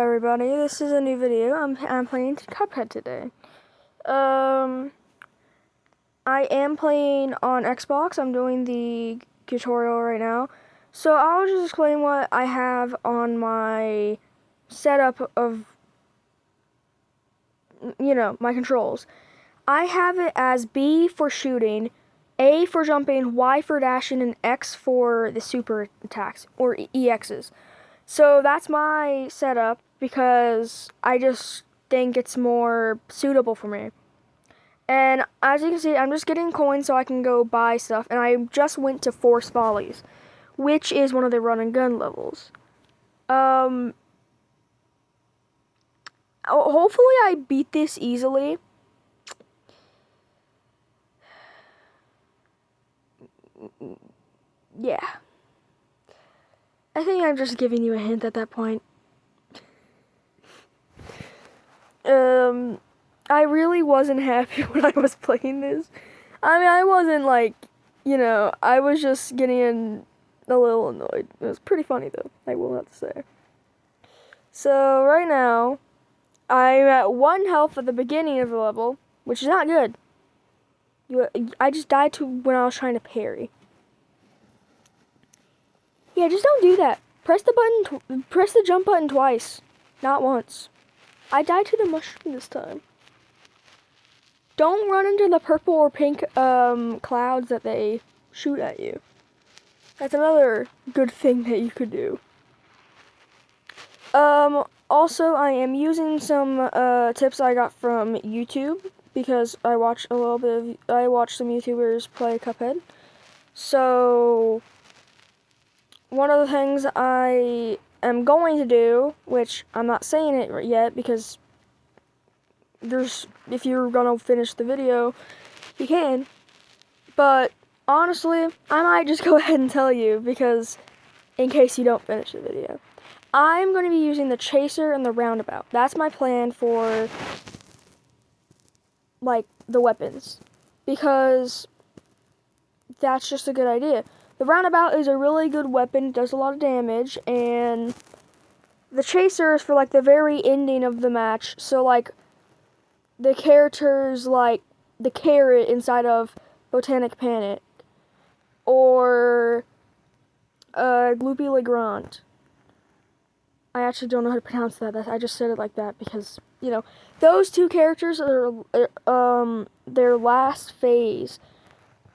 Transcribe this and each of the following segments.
everybody, this is a new video. I'm playing Cuphead today. I am playing on Xbox. I'm doing the tutorial right now. So I'll just explain what I have on my setup of, my controls. I have it as B for shooting, A for jumping, Y for dashing, and X for the super attacks, or EXs. So that's my setup because I just think it's more suitable for me. And as you can see, I'm just getting coins so I can go buy stuff. And I just went to Force Follies, which is one of the run and gun levels. Hopefully I beat this easily. Yeah. I think I'm just giving you a hint at that point. I really wasn't happy when I was playing this. I mean, I wasn't like, I was just getting a little annoyed. It was pretty funny though, I will have to say. So right now, I'm at 1 health at the beginning of the level, which is not good. I just died to when I was trying to parry. Yeah, just don't do that. Press the jump button twice, not once. I died to the mushroom this time. Don't run into the purple or pink clouds that they shoot at you. That's another good thing that you could do. Also, I am using some tips I got from YouTube because I watched some YouTubers play Cuphead. So one of the things I am going to do, which I'm not saying it yet because if you're gonna finish the video, you can. But honestly, I might just go ahead and tell you because in case you don't finish the video. I'm going to be using the chaser and the roundabout. That's my plan for, like, the weapons. Because that's just a good idea. The roundabout is a really good weapon. It does a lot of damage. And the chaser is for, like, the very ending of the match. So, like, the characters, like, the carrot inside of Botanic Panic. Or Gloopy Legrand. I actually don't know how to pronounce that. I just said it like that because, those two characters are their last phase.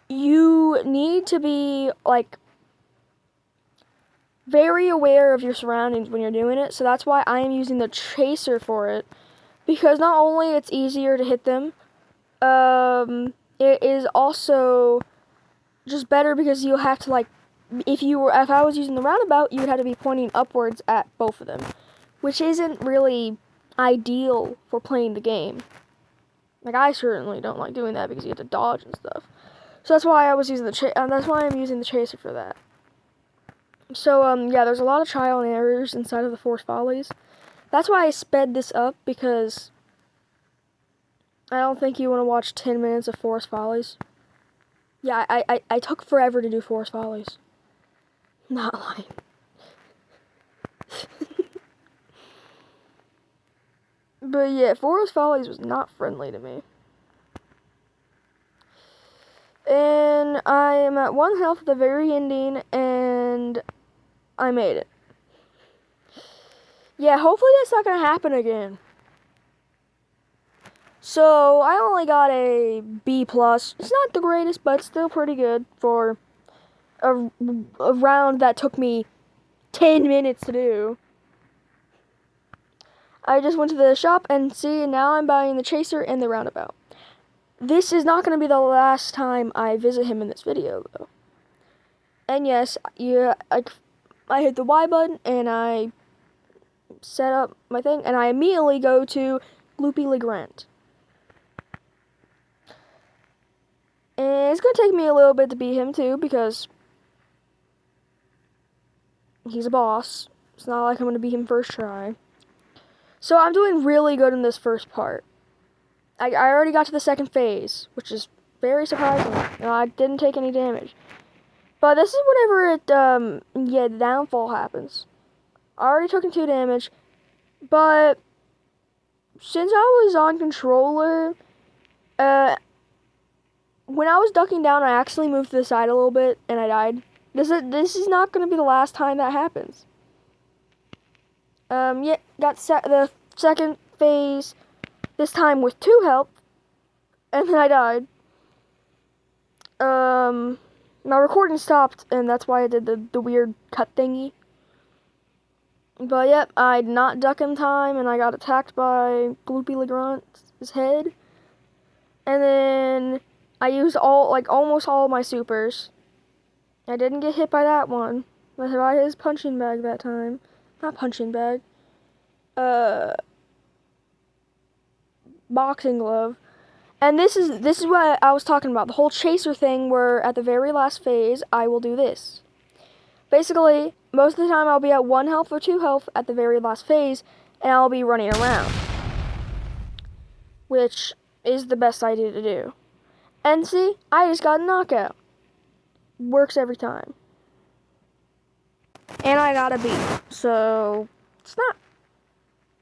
You need to be, like, very aware of your surroundings when you're doing it. So that's why I am using the chaser for it. Because not only it's easier to hit them, it is also just better because you'll have to, like, if I was using the roundabout, you would have to be pointing upwards at both of them, which isn't really ideal for playing the game. Like, I certainly don't like doing that because you have to dodge and stuff. So that's why I was using that's why I'm using the chaser for that. So yeah, there's a lot of trial and errors inside of the Force Follies. That's why I sped this up because I don't think you want to watch 10 minutes of Force Follies. Yeah, I took forever to do Force Follies. Not lying. But yeah, Forest Follies was not friendly to me. And I am at 1 health at the very ending, and I made it. Yeah, hopefully that's not going to happen again. So, I only got a B+. It's not the greatest, but it's still pretty good for a round that took me 10 minutes to do. I just went to the shop and now I'm buying the chaser and the roundabout. This is not going to be the last time I visit him in this video, though. And yes, I hit the Y button and I set up my thing, and I immediately go to Gloopy Legrand. And it's going to take me a little bit to beat him, too, because he's a boss. It's not like I'm going to beat him first try. So I'm doing really good in this first part. I already got to the second phase, which is very surprising. I didn't take any damage. But this is whenever the downfall happens. I already took 2 damage. But since I was on controller, when I was ducking down, I actually moved to the side a little bit, and I died. This is not going to be the last time that happens. Yeah, got the second phase, this time with 2 health, and then I died. My recording stopped, and that's why I did the weird cut thingy. But yep, I did not duck in time, and I got attacked by Gloopy Legrand's head. And then I used almost all of my supers. I didn't get hit by that one. I hit by his punching bag that time. Not punching bag. Boxing glove. And this is what I was talking about. The whole chaser thing where at the very last phase, I will do this. Basically, most of the time I'll be at 1 health or 2 health at the very last phase, and I'll be running around. Which is the best idea to do. And see, I just got a knockout. Works every time. And I got a beat. So, it's not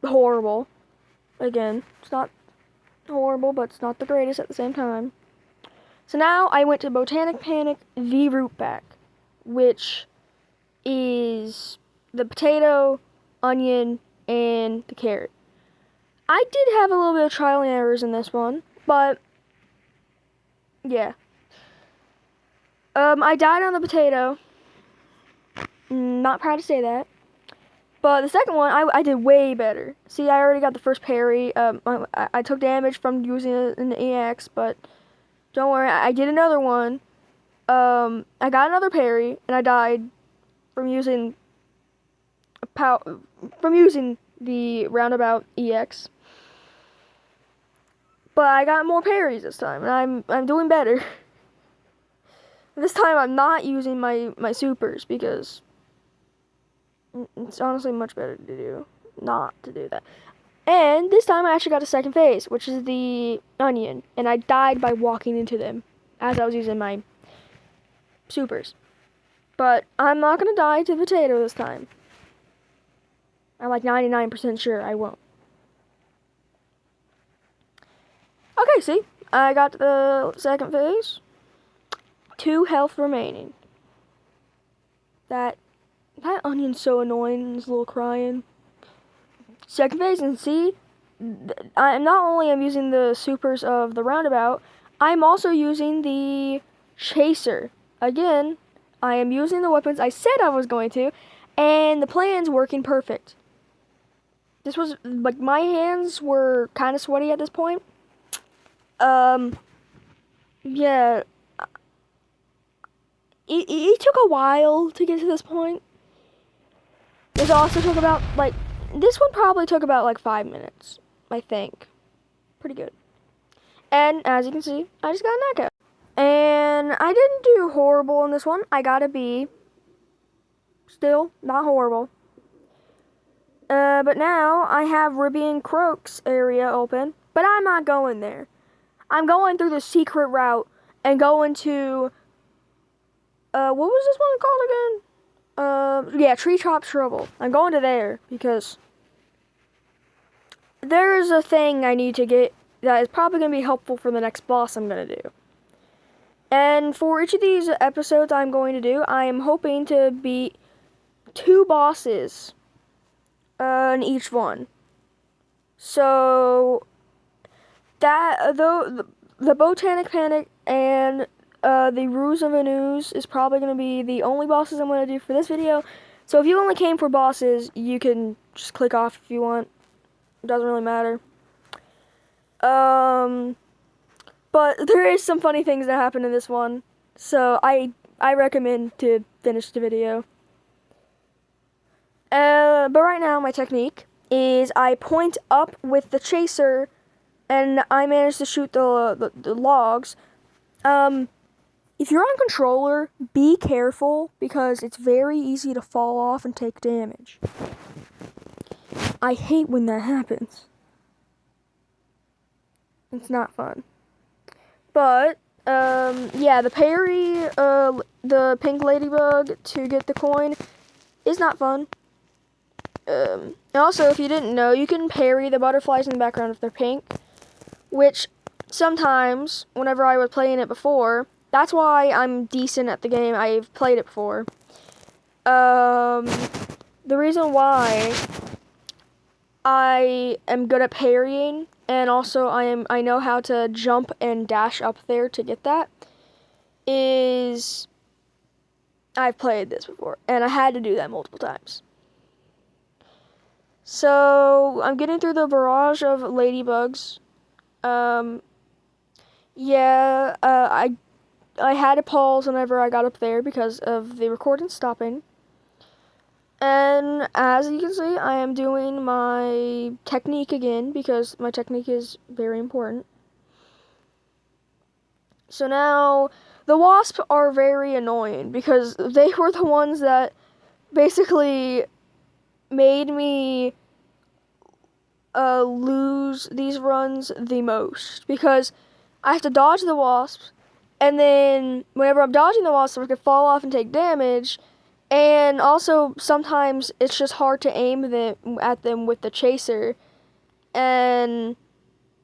horrible. Again, it's not horrible, but it's not the greatest at the same time. So now I went to Botanic Panic the Root Pack, which is the potato, onion, and the carrot. I did have a little bit of trial and errors in this one, but yeah. I died on the potato. Not proud to say that. But the second one, I did way better. See, I already got the first parry. I took damage from using an EX, but don't worry, I did another one. I got another parry, and I died from using the roundabout EX. But I got more parries this time, and I'm doing better. This time I'm not using my supers because it's honestly much better to do not to do that. And this time I actually got a second phase, which is the onion, and I died by walking into them as I was using my supers. But I'm not gonna die to potato this time. I'm like 99% sure I won't. Okay, see, I got the second phase. 2 health remaining. That onion's so annoying, his little crying. Second phase, and see, I'm not only am using the supers of the roundabout, I'm also using the chaser. Again, I am using the weapons I said I was going to, and the plan's working perfect. This was, like, my hands were kind of sweaty at this point. Yeah. It took a while to get to this point. This also took about, like, this one probably took about, like, 5 minutes, I think. Pretty good. And, as you can see, I just got a knockout. And I didn't do horrible in this one. I got a B. Still, not horrible. But now, I have Ribby and Croak's area open, but I'm not going there. I'm going through the secret route and going to, what was this one called again? Yeah, Tree Top Trouble. I'm going to there because there's a thing I need to get that is probably going to be helpful for the next boss I'm going to do. And for each of these episodes I'm going to do, I am hoping to beat 2 bosses in each one. So that the Botanic Panic and the Ruse of Anus is probably going to be the only bosses I'm going to do for this video. So if you only came for bosses, you can just click off if you want. It doesn't really matter. But there is some funny things that happen in this one, so I recommend to finish the video. But right now my technique is I point up with the chaser, and I manage to shoot the logs. If you're on controller, be careful because it's very easy to fall off and take damage. I hate when that happens. It's not fun. But, yeah, the parry, the pink ladybug to get the coin is not fun. And also, if you didn't know, you can parry the butterflies in the background if they're pink, which sometimes, whenever I was playing it before, that's why I'm decent at the game. I've played it before. The reason why I am good at parrying, and also I know how to jump and dash up there to get that, is I've played this before, and I had to do that multiple times. So I'm getting through the barrage of ladybugs. Yeah, I had to pause whenever I got up there because of the recording stopping. And as you can see, I am doing my technique again because my technique is very important. So now, the wasps are very annoying because they were the ones that basically made me lose these runs the most. Because I have to dodge the wasps, and then whenever I'm dodging the wasps, I could fall off and take damage. And also, sometimes it's just hard to aim at them with the chaser, and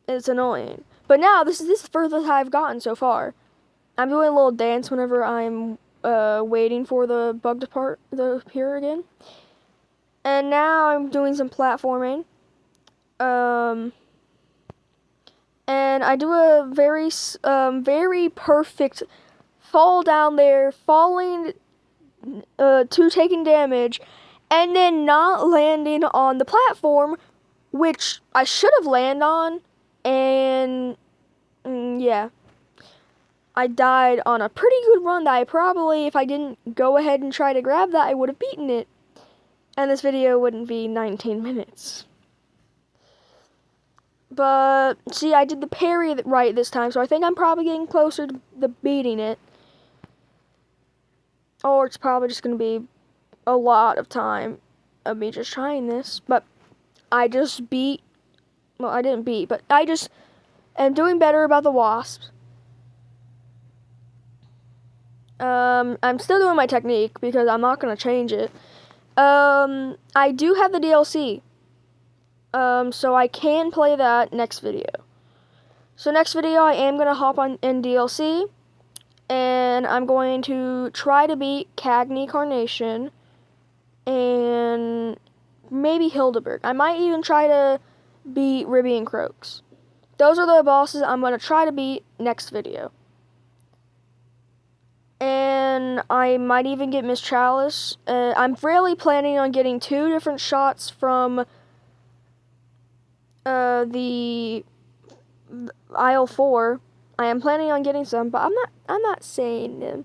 it's annoying. But now, this is the furthest I've gotten so far. I'm doing a little dance whenever I'm waiting for the bug to appear again. And now I'm doing some platforming. And I do a very perfect fall down there, falling to taking damage, and then not landing on the platform, which I should have landed on, and yeah. I died on a pretty good run that I probably, if I didn't go ahead and try to grab that, I would have beaten it. And this video wouldn't be 19 minutes. But, see, I did the parry right this time, so I think I'm probably getting closer to the beating it. Or it's probably just going to be a lot of time of me just trying this. But I just beat, well, I didn't beat, but I just am doing better about the wasps. I'm still doing my technique because I'm not going to change it. I do have the DLC. So I can play that next video. So next video I am going to hop on in DLC. And I'm going to try to beat Cagney Carnation. And maybe Hildeberg. I might even try to beat Ribby and Croaks. Those are the bosses I'm going to try to beat next video. And I might even get Miss Chalice. I'm really planning on getting 2 different shots from the aisle 4. I am planning on getting some, but I'm not saying them.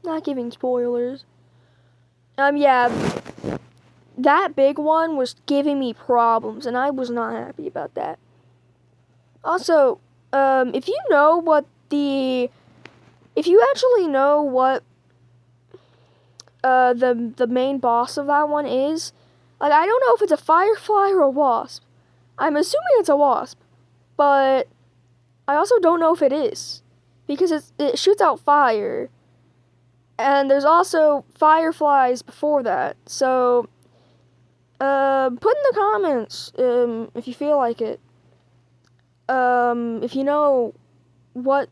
Not giving spoilers. Yeah, that big one was giving me problems, and I was not happy about that. Also, if you know what if you actually know what the main boss of that one is, like, I don't know if it's a firefly or a wasp. I'm assuming it's a wasp, but I also don't know if it is, because it shoots out fire, and there's also fireflies before that. So put in the comments if you feel like it, if you know what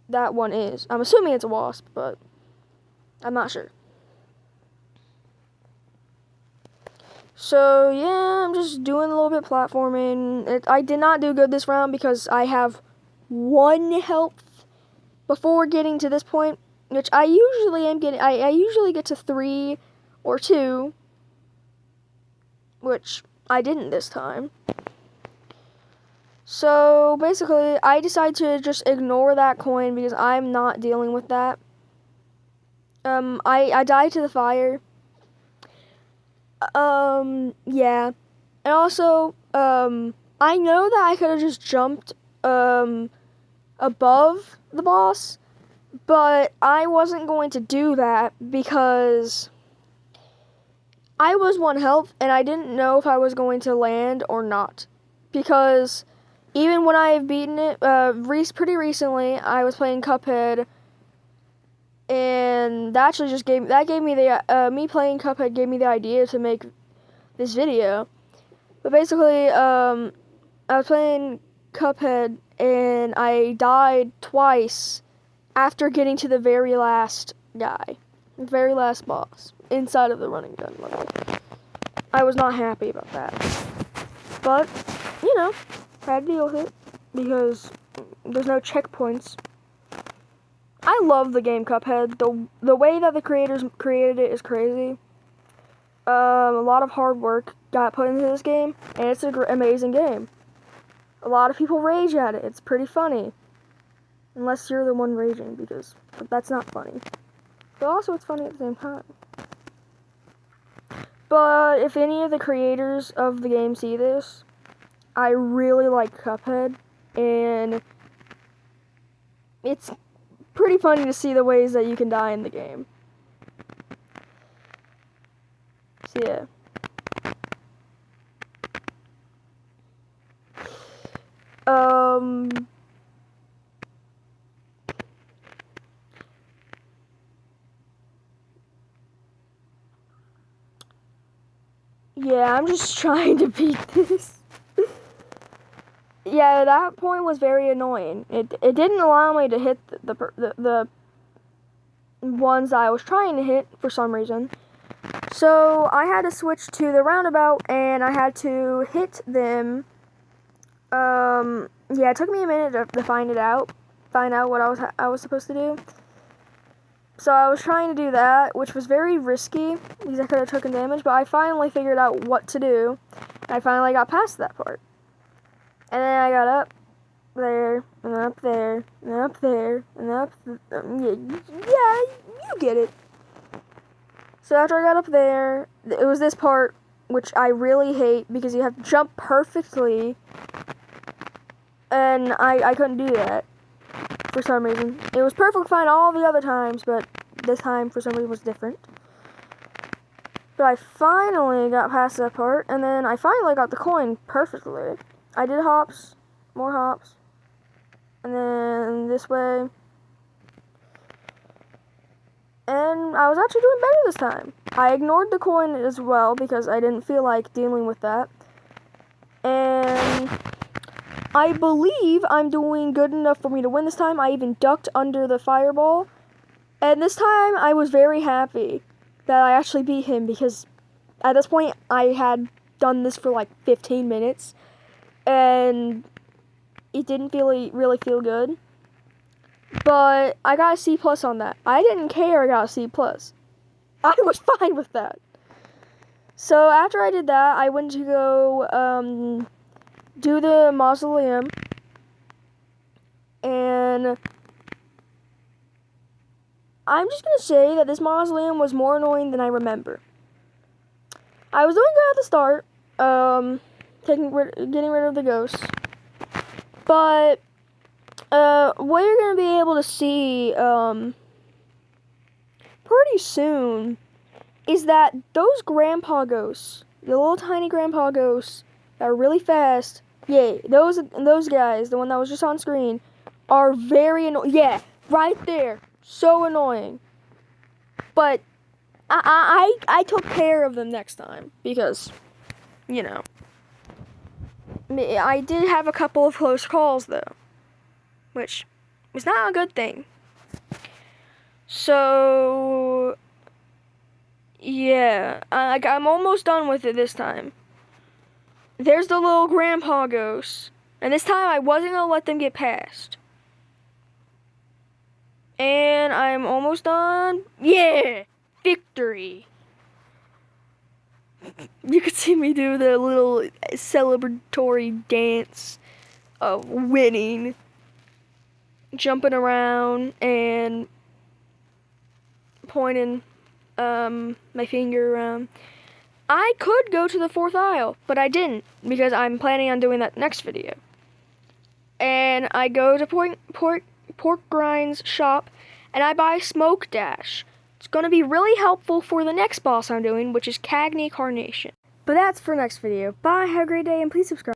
that one is. I'm assuming it's a wasp, but I'm not sure. So yeah, I'm just doing a little bit of platforming. I did not do good this round because I have 1 health before getting to this point, which I usually am getting. I usually get to 3 or 2, which I didn't this time. So basically, I decided to just ignore that coin because I'm not dealing with that. I died to the fire. Yeah. And also, I know that I could have just jumped, above the boss, but I wasn't going to do that because I was 1 health and I didn't know if I was going to land or not. Because even when I've beaten it, pretty recently, I was playing Cuphead, and that actually just gave me the, me playing Cuphead gave me the idea to make this video. But basically, I was playing Cuphead, and I died twice after getting to the very last guy. The very last boss inside of the running gun level. I was not happy about that. But, you know, I had to deal with it because there's no checkpoints. I love the game Cuphead. The way that the creators created it is crazy. A lot of hard work got put into this game, and it's an amazing game. A lot of people rage at it. It's pretty funny. Unless you're the one raging, because that's not funny. But also it's funny at the same time. But if any of the creators of the game see this, I really like Cuphead, and it's pretty funny to see the ways that you can die in the game. So yeah. Yeah, I'm just trying to beat this. Yeah, that point was very annoying. It didn't allow me to hit the ones I was trying to hit for some reason. So I had to switch to the roundabout, and I had to hit them. Yeah, it took me a minute to find out what I was supposed to do. So I was trying to do that, which was very risky because I could have taken damage, but I finally figured out what to do. And I finally got past that part. And then I got up there, and up there, and up there, and up yeah, you get it. So after I got up there, it was this part, which I really hate because you have to jump perfectly. And I couldn't do that for some reason. It was perfectly fine all the other times, but this time for some reason was different. But I finally got past that part, and then I finally got the coin perfectly. I did hops, more hops, and then this way. And I was actually doing better this time. I ignored the coin as well because I didn't feel like dealing with that. And I believe I'm doing good enough for me to win this time. I even ducked under the fireball. And this time I was very happy that I actually beat him because at this point I had done this for like 15 minutes. And it didn't really feel good. But I got a C+ on that. I didn't care I got a C+. I was fine with that. So after I did that, I went to go do the mausoleum. And I'm just going to say that this mausoleum was more annoying than I remember. I was doing good at the start, getting rid of the ghosts. But what you're going to be able to see pretty soon is that those grandpa ghosts, the little tiny grandpa ghosts that are really fast, yeah, those guys, the one that was just on screen, are very annoying. Yeah, right there. So annoying. But I took care of them next time because, you know, I did have a couple of close calls though, which was not a good thing. So yeah, I'm almost done with it this time. There's the little grandpa ghosts, and this time I wasn't gonna let them get past. And I'm almost done. Yeah! Victory! You could see me do the little celebratory dance of winning. Jumping around and pointing my finger around. I could go to the 4th aisle, but I didn't because I'm planning on doing that next video. And I go to Pork Grind's shop, and I buy Smoke Dash. It's going to be really helpful for the next boss I'm doing, which is Cagney Carnation. But that's for next video. Bye, have a great day, and please subscribe.